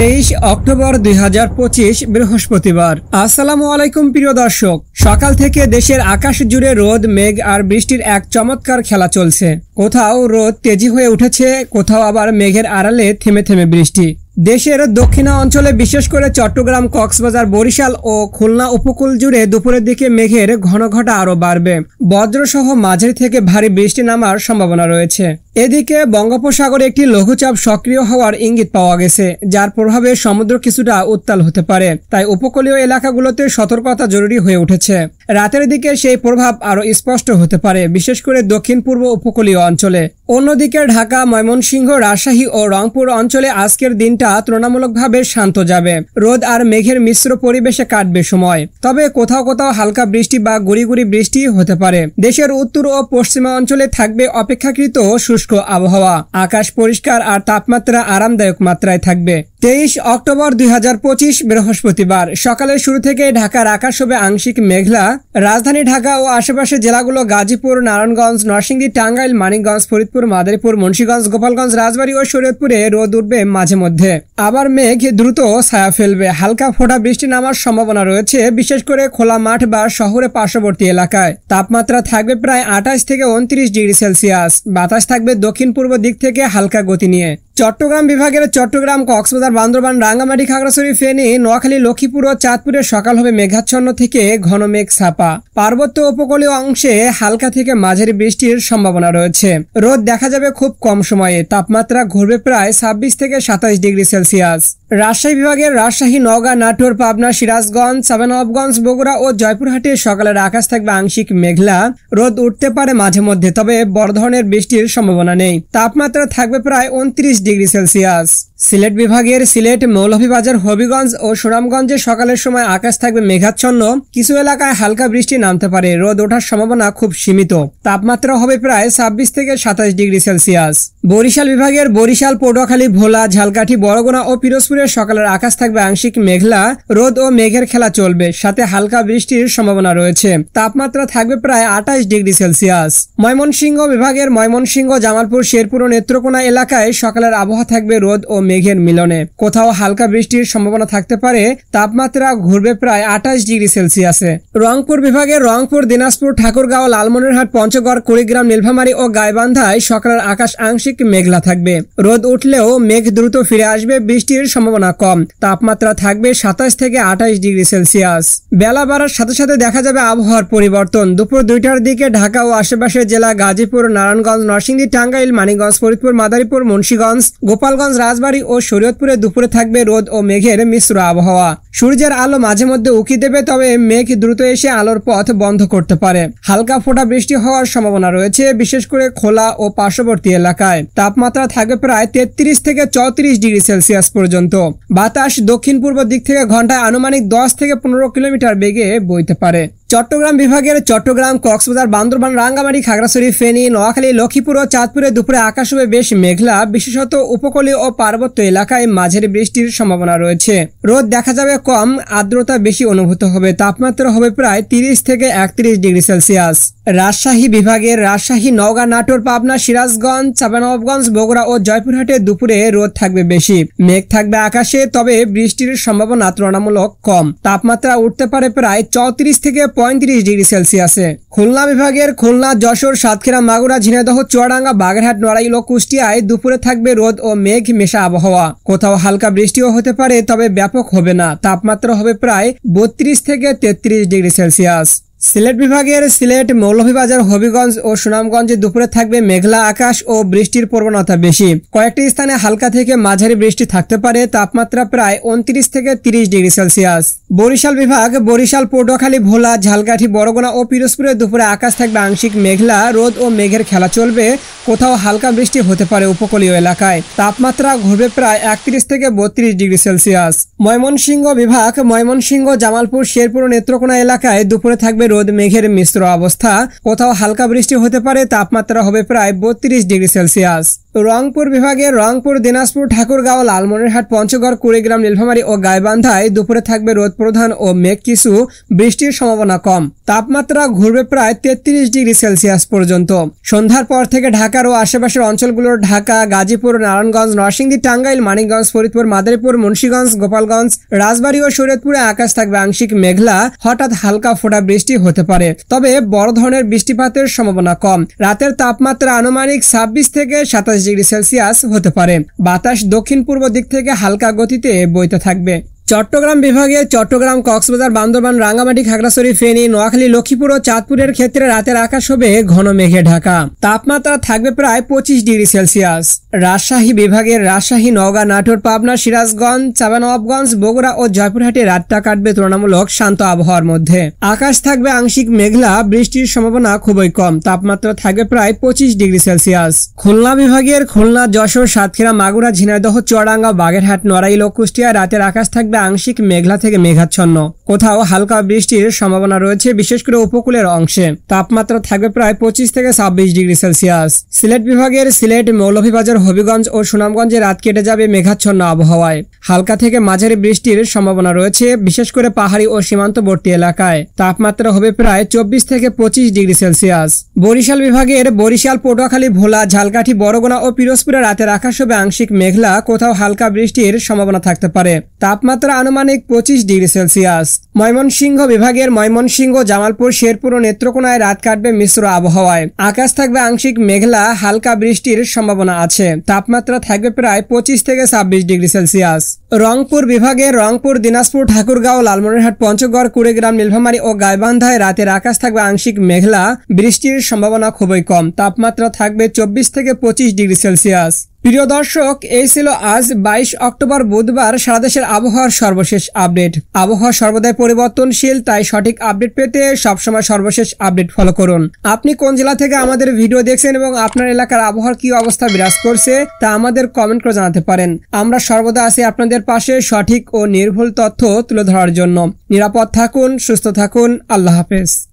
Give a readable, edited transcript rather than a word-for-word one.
23 October 2025 বৃহস্পতিবার। আসসালামু আলাইকুম প্রিয় দর্শক। সকাল থেকে দেশের আকাশ জুড়ে রোদ, মেঘ আর বৃষ্টির এক চমৎকার খেলা চলছে। কোথাও রোদ তেজি হয়ে উঠেছে, কোথাও আবার মেঘের আড়ালে থেমে থেমে বৃষ্টি। দেশের দক্ষিণা অঞ্চলে বিশেষ করে চট্টগ্রাম, কক্সবাজার, বরিশাল ও খুলনা উপকূল জুড়ে দুপুরের দিকে মেঘের ঘনঘটা আরো বাড়বে। বজ্রসহ মাঝারি থেকে ভারী বৃষ্টি নামার সম্ভাবনা রয়েছে। এদিকে বঙ্গোপসাগরে একটি লঘুচাপ সক্রিয় হওয়ার ইঙ্গিত পাওয়া গেছে, যার প্রভাবে সমুদ্র কিছুটা উত্তাল হতে পারে। তাই উপকূলীয় এলাকাগুলোতে সতর্কতা জরুরি হয়ে উঠেছে। রাতের দিকে সেই প্রভাব আরো স্পষ্ট হতে পারে, বিশেষ করে দক্ষিণ পূর্ব উপকূলীয় অঞ্চলে। অন্যদিকে ঢাকা, ময়মনসিংহ, রাজশাহী ও রংপুর অঞ্চলে আজকের দিনটা তুলনামূলকভাবে শান্ত যাবে। রোদ আর মেঘের মিশ্র পরিবেশে কাটবে সময়, তবে কোথাও কোথাও হালকা বৃষ্টি বা গুড়ি গুড়ি বৃষ্টি হতে পারে। দেশের উত্তর ও পশ্চিমা অঞ্চলে থাকবে অপেক্ষাকৃত শুষ্ক আবহাওয়া। আকাশ পরিষ্কার আর তাপমাত্রা আরামদায়ক মাত্রায় থাকবে। 23 অক্টোবর 2025 বৃহস্পতিবার সকালের শুরু থেকে ঢাকার আকাশ হবে আংশিক মেঘলা। রাজধানী ঢাকা ও আশেপাশের জেলাগুলো গাজীপুর, নারায়ণগঞ্জ, নরসিংদী, টাঙ্গাইল, মানিকগঞ্জ, ফরিদপুর, মাদারীপুর, মুন্সিগঞ্জ, গোপালগঞ্জ, রাজবাড়ী ও শরীয়তপুরে রোদ উঠবে মাঝে মধ্যে। আবার মেঘ দ্রুত ছায়া ফেলবে। হালকা ফোঁটা বৃষ্টি নামার সম্ভাবনা রয়েছে, বিশেষ করে খোলা মাঠ বা শহরে পার্শ্ববর্তী এলাকায়। তাপমাত্রা থাকবে প্রায় 28 থেকে 29 ডিগ্রি সেলসিয়াস। বাতাস থাকবে দক্ষিণ পূর্ব দিক থেকে হালকা গতি নিয়ে। চট্টগ্রাম বিভাগের চট্টগ্রাম, কক্সবাজার, বান্দরবান, রাঙ্গামাটি, খাগড়াছড়ি, ফেনী, নোয়াখালী, লক্ষ্মীপুর ও চাঁদপুরে সকাল হবে মেঘাচ্ছন্ন থেকে ঘন মেঘ ছাপা। পার্বত্য উপকূলীয় অংশে হালকা থেকে মাঝারি বৃষ্টির সম্ভাবনা রয়েছে। রোদ দেখা যাবে খুব কম সময়ে। তাপমাত্রা ঘুরবে প্রায় 26 থেকে 27 ডিগ্রি সেলসিয়াস। রাজশাহী বিভাগের রাজশাহী, নওগাঁ, নাটোর, পাবনা, সিরাজগঞ্জ, চাঁপাইনবাবগঞ্জ, বগুড়া ও জয়পুরহাটে সকালের আকাশ থাকবে আংশিক মেঘলা। রোদ উঠতে পারে মাঝে মধ্যে, তবে বড় ধরনের বৃষ্টির সম্ভাবনা নেই। তাপমাত্রা থাকবে প্রায় 29 ডিগ্রি সেলসিয়াস। সিলেট বিভাগের সিলেট, মৌলভীবাজার, হবিগঞ্জ ও সুনামগঞ্জে সকালের সময় আকাশ থাকবে মেঘাচ্ছন্ন। কিছু এলাকায় হালকা বৃষ্টি নামতে পারে। রোদ ওঠার সম্ভাবনা খুব সীমিত। তাপমাত্রা হবে প্রায় 26 থেকে 27 ডিগ্রি সেলসিয়াস। বরিশাল বিভাগের বরিশাল, পটুয়াখালী, ভোলা, ঝালকাঠি, বরগুনা ও পিরোজপুরে সকালের আকাশ থাকবে আংশিক মেঘলা। রোদ ও মেঘের খেলা চলবে, সাথে হালকা বৃষ্টির সম্ভাবনা রয়েছে। তাপমাত্রা থাকবে প্রায় 28 ডিগ্রি সেলসিয়াস। ময়মনসিংহ বিভাগের ময়মনসিংহ, জামালপুর, শেরপুর ও নেত্রকোনা এলাকায় সকালের আবহাওয়া থাকবে রোদ ও মেঘের মিলনে। কোথাও হালকা বৃষ্টির সম্ভাবনা থাকতে পারে। তাপমাত্রা ঘুরবে প্রায় 28 ডিগ্রি সেলসিয়াসে। রংপুর বিভাগের রংপুর, দিনাজপুর, ঠাকুরগাঁও, লালমনিরহাট, পঞ্চগড়, কুড়িগ্রাম, নীলফামারী ও গাইবান্ধায় সকালের আকাশ আংশিক মেঘলা থাকবে। রোদ উঠলেও মেঘ দ্রুত ফিরে আসবে, বৃষ্টির সম্ভাবনা কম। তাপমাত্রা থাকবে 27 থেকে 28 ডিগ্রি সেলসিয়াস। বেলা বাড়ার সাথে সাথে দেখা যাবে আবহাওয়ার পরিবর্তন। দুপুর 2টার দিকে ঢাকা ও আশেপাশের জেলা গাজীপুর, নারায়ণগঞ্জ, নরসিংদী, টাঙ্গাইল, মানিকগঞ্জ, ফরিদপুর, মাদারীপুর, মুন্সিগঞ্জ, গোপালগঞ্জ, রাজবাড়ী ও শরীয়তপুরে দুপুরে থাকবে রোদ ও মেঘের মিশ্র আবহাওয়া। সূর্যের আলো মাঝে মধ্যে উকি দেবে, তবে মেঘ দ্রুত এসে আলোর পথ বন্ধ করতে পারে। হালকা ফোঁটা বৃষ্টি হওয়ার সম্ভাবনা রয়েছে, বিশেষ করে খোলা ও পার্শ্ববর্তী এলাকায়। তাপমাত্রা থাকবে প্রায় 33 থেকে 34 ডিগ্রি সেলসিয়াস পর্যন্ত। বাতাস দক্ষিণ পূর্ব দিক থেকে ঘন্টায় আনুমানিক 10 থেকে 15 কিলোমিটার বেগে বইতে পারে। চট্টগ্রাম বিভাগের চট্টগ্রাম, কক্সবাজার, বান্দরবান, রাঙ্গামাটি, খাগড়াছড়ি, ফেনী, নোয়াখালী, লক্ষ্মীপুর ও চাঁদপুরে দুপুরে আকাশ হবে বেশ মেঘলা। বিশেষত উপকূলীয় ও পার্বত্য এলাকায় মাঝারি বৃষ্টির সম্ভাবনা রয়েছে। রোদ দেখা যাবে কম, আর্দ্রতা বেশি অনুভূত হবে। তাপমাত্রা হবে প্রায় 30 থেকে 31 ডিগ্রি সেলসিয়াস। রাজশাহী বিভাগের রাজশাহী, নওগাঁ, নাটোর, পাবনা, সিরাজগঞ্জ, চাঁপাইনবাবগঞ্জ, বগুড়া ও জয়পুরহাটে দুপুরে রোদ থাকবে বেশি। মেঘ থাকবে আকাশে, তবে বৃষ্টির সম্ভাবনা তুলনামূলক কম। তাপমাত্রা উঠতে পারে প্রায় 34 থেকে 35 ডিগ্রি সেলসিয়াসে। খুলনা বিভাগের খুলনা, যশোর, সাতক্ষীরা, মাগুরা, ঝিনাইদহ, চুয়াডাঙ্গা, বাগেরহাট, নড়াইল ও কুষ্টিয়ায় দুপুরে থাকবে রোদ ও মেঘ মেশা আবহাওয়া। কোথাও হালকা বৃষ্টিও হতে পারে, তবে ব্যাপক হবে না। তাপমাত্রা হবে প্রায় 32 থেকে 33 ডিগ্রি সেলসিয়াস। সিলেট বিভাগের সিলেট, মৌলভীবাজার, হবিগঞ্জ ও সুনামগঞ্জে দুপুরে থাকবে মেঘলা আকাশ ও বৃষ্টির প্রবণতা বেশি। কয়েকটি স্থানে হালকা থেকে মাঝারি বৃষ্টি থাকতে পারে। তাপমাত্রা প্রায় 29 থেকে 30 ডিগ্রি সেলসিয়াস। বরিশাল বিভাগ বরিশাল, পটুয়াখালী, ভোলা, ঝালকাঠি, বরগুনা ও পিরোজপুরে দুপুরে আকাশ থাকবে আংশিক মেঘলা। রোদ ও মেঘের খেলা চলবে। কোথাও হালকা বৃষ্টি হতে পারে উপকূলীয় এলাকায়। তাপমাত্রা ঘুরবে প্রায় 31 থেকে 32 ডিগ্রি সেলসিয়াস। ময়মনসিংহ বিভাগ ময়মনসিংহ, জামালপুর, শেরপুর ও নেত্রকোনা এলাকায় দুপুরে থাকবে রোদ মেঘের মিশ্র অবস্থা। কোথাও হালকা বৃষ্টি হতে পারে। তাপমাত্রা হবে প্রায় 32 ডিগ্রি সেলসিয়াস। রংপুর বিভাগের রংপুর, দিনাজপুর, ঠাকুরগাঁও, লালমনিরহাট, পঞ্চগড়, কুড়িগ্রাম, নীলফামারী ও গাইবান্ধায় দুপুরে থাকবে রোদ প্রধান ও মেঘ কিছু, বৃষ্টির সম্ভাবনা কম। তাপমাত্রা ঘুরবে প্রায় 33 ডিগ্রি সেলসিয়াস পর্যন্ত। সন্ধ্যার পর থেকে ঢাকার ও আশেপাশের অঞ্চলগুলোর ঢাকা, গাজীপুর, নারায়ণগঞ্জ, নরসিংদী, টাঙ্গাইল, মানিকগঞ্জ, ফরিদপুর, মাদারীপুর, মুন্সিগঞ্জ, গোপালগঞ্জ, রাজবাড়ী ও শরীয়তপুরে আকাশ থাকবে আংশিক মেঘলা, হঠাৎ হালকা ফোঁটা বৃষ্টি হতে পারে, তবে বড় ধরনের বৃষ্টিপাতের সম্ভাবনা কম। রাতের তাপমাত্রা আনুমানিক 26 থেকে 27 ডিগ্রি সেলসিয়াস হতে পারে। বাতাস দক্ষিণ পূর্ব দিক থেকে হালকা গতিতে বইতে থাকবে। চট্টগ্রাম বিভাগে চট্টগ্রাম, কক্সবাজার, বান্দরবান, রাঙ্গামাটি, খাগড়াছড়ি, ফেনী, নোয়াখালী, লক্ষ্মীপুর ও চাঁদপুরের ক্ষেত্রে রাতের আকাশ হবে ঘন মেঘে ঢাকা। তাপমাত্রা থাকবে প্রায় 25 ডিগ্রি সেলসিয়াস। রাজশাহী বিভাগের রাজশাহী, নওগাঁ, নাটোর, পাবনা, সিরাজগঞ্জ, চাঁপাইনবাবগঞ্জ, বগুড়া ও জয়পুরহাটে রাতটা কাটবে তুলনামূলক শান্ত আবহাওয়ার মধ্যে। আকাশ থাকবে আংশিক মেঘলা, বৃষ্টির সম্ভাবনা খুবই কম। তাপমাত্রা থাকবে প্রায় 25 ডিগ্রি সেলসিয়াস। খুলনা বিভাগের খুলনা, যশোর, সাতক্ষীরা, মাগুরা, ঝিনাইদহ, চুয়াডাঙ্গা, বাগেরহাট, নড়াইল ও কুষ্টিয়ায় রাতের আকাশ থাকবে আংশিক মেঘলা থেকে মেঘাচ্ছন্ন। কোথাও হালকা বৃষ্টির সম্ভাবনা রয়েছে, বিশেষ করে উপকূলের অংশে। তাপমাত্রা থাকবে প্রায় 25 থেকে 26 ডিগ্রি সেলসিয়াস। সিলেট বিভাগের সিলেট, মৌলভীবাজার, হবিগঞ্জ ও সুনামগঞ্জে রাত কেটে যাবে মেঘাচ্ছন্ন আবহাওয়ায়। হালকা থেকে মাঝারি বৃষ্টির সম্ভাবনা রয়েছে, বিশেষ করে পাহাড়ি ও সীমান্তবর্তী এলাকায়। তাপমাত্রা হবে প্রায় 24 থেকে 25 ডিগ্রি সেলসিয়াস। বরিশাল বিভাগের বরিশাল, পটুয়াখালী, ভোলা, ঝালকাঠি, বরগুনা ও পিরোজপুরে রাতের আকাশ হবে আংশিক মেঘলা, কোথাও হালকা বৃষ্টির সম্ভাবনা থাকতে পারে। তাপমাত্রা আনুমানিক 25 ডিগ্রি সেলসিয়াস। ময়মনসিংহ বিভাগের ময়মনসিংহ, জামালপুর, শেরপুর ও নেত্রকোনায় রাত কাটবে মিশ্র আবহাওয়ায়। আকাশ থাকবে আংশিক মেঘলা, হালকা বৃষ্টির সম্ভাবনা আছে। তাপমাত্রা থাকবে প্রায় 25 থেকে 26 ডিগ্রি সেলসিয়াস। রংপুর বিভাগের রংপুর, দিনাজপুর, ঠাকুরগাঁও, লালমনিরহাট, পঞ্চগড়, কুড়িগ্রাম, নীলফামারী ও গাইবান্ধায় রাতের আকাশ থাকবে আংশিক মেঘলা, বৃষ্টির সম্ভাবনা খুবই কম। তাপমাত্রা থাকবে 24 থেকে 25 ডিগ্রি সেলসিয়াস। প্রিয় দর্শক, এই ছিল আজ 22 অক্টোবর বুধবার সারা দেশের আবহাওয়ার সর্বশেষ আপডেট। আবহাওয়া সর্বদাই পরিবর্তনশীল, তাই সঠিক আপডেট পেতে সবসময় সর্বশেষ আপডেট ফলো করুন। আপনি কোন জেলা থেকে আমাদের ভিডিও দেখছেন এবং আপনার এলাকার আবহাওয়ার কি অবস্থা বিরাজ করছে তা আমাদের কমেন্ট করে জানাতে পারেন। আমরা সর্বদা আছি আপনাদের পাশে সঠিক ও নির্ভুল তথ্য তুলে ধরার জন্য। নিরাপদ থাকুন, সুস্থ থাকুন। আল্লাহ হাফেজ।